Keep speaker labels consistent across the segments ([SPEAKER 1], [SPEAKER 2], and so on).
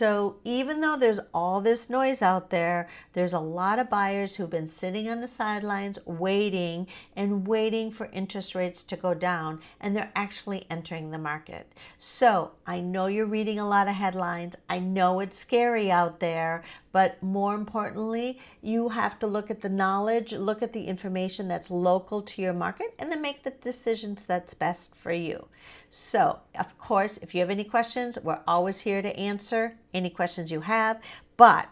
[SPEAKER 1] So even though there's all this noise out there, there's a lot of buyers who've been sitting on the sidelines waiting and waiting for interest rates to go down, and they're actually entering the market. So I know you're reading a lot of headlines. I know it's scary out there, but more importantly, you have to look at the knowledge, look at the information that's local to your market, and then make the decisions that's best for you. So, of course, if you have any questions, we're always here to answer any questions you have. But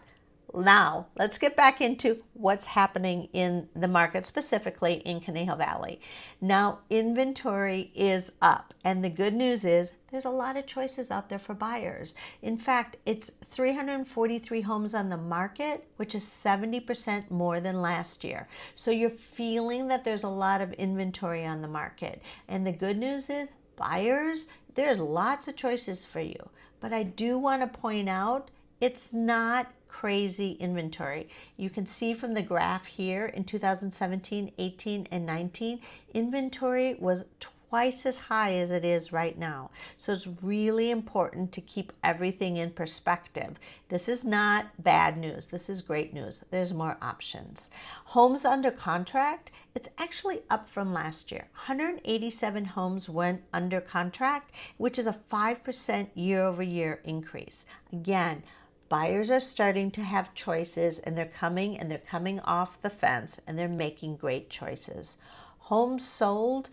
[SPEAKER 1] now let's get back into what's happening in the market, specifically in Conejo Valley. Now, inventory is up, and the good news is there's a lot of choices out there for buyers. In fact, it's 343 homes on the market, which is 70% more than last year. So you're feeling that there's a lot of inventory on the market. And the good news is, buyers, there's lots of choices for you. But I do want to point out, it's not crazy inventory. You can see from the graph here in 2017, 18, and 19, inventory was twice as high as it is right now. So it's really important to keep everything in perspective. This is not bad news. This is great news. There's more options. Homes under contract, it's actually up from last year. 187 homes went under contract, which is a 5% year-over-year increase. Again, buyers are starting to have choices, and they're coming off the fence, and they're making great choices. Homes sold,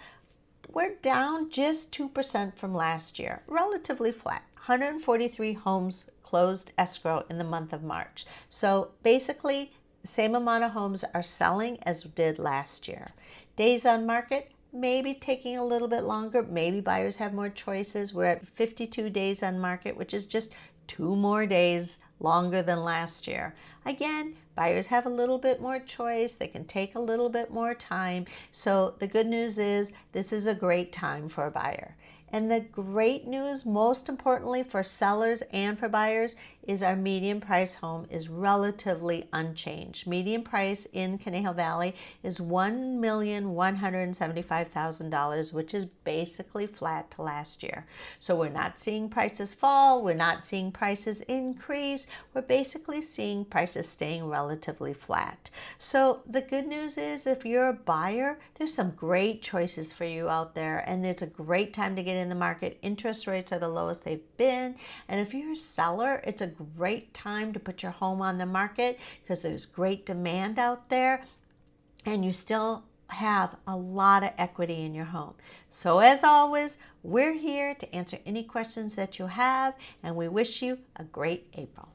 [SPEAKER 1] we're down just 2% from last year, relatively flat. 143 homes closed escrow in the month of March. So basically, the same amount of homes are selling as did last year. Days on market, maybe taking a little bit longer. Maybe buyers have more choices. We're at 52 days on market, which is just 2 more days longer than last year. Again, buyers have a little bit more choice. They can take a little bit more time. So the good news is this is a great time for a buyer. And the great news, most importantly for sellers and for buyers, is our median price home is relatively unchanged. Median price in Conejo Valley is $1,175,000, which is basically flat to last year. So we're not seeing prices fall. We're not seeing prices increase. We're basically seeing prices staying relatively flat. So the good news is, if you're a buyer, there's some great choices for you out there, and it's a great time to get in the market. Interest rates are the lowest they've been. And if you're a seller, it's a great time to put your home on the market because there's great demand out there, and you still have a lot of equity in your home. So as always, we're here to answer any questions that you have, and we wish you a great April.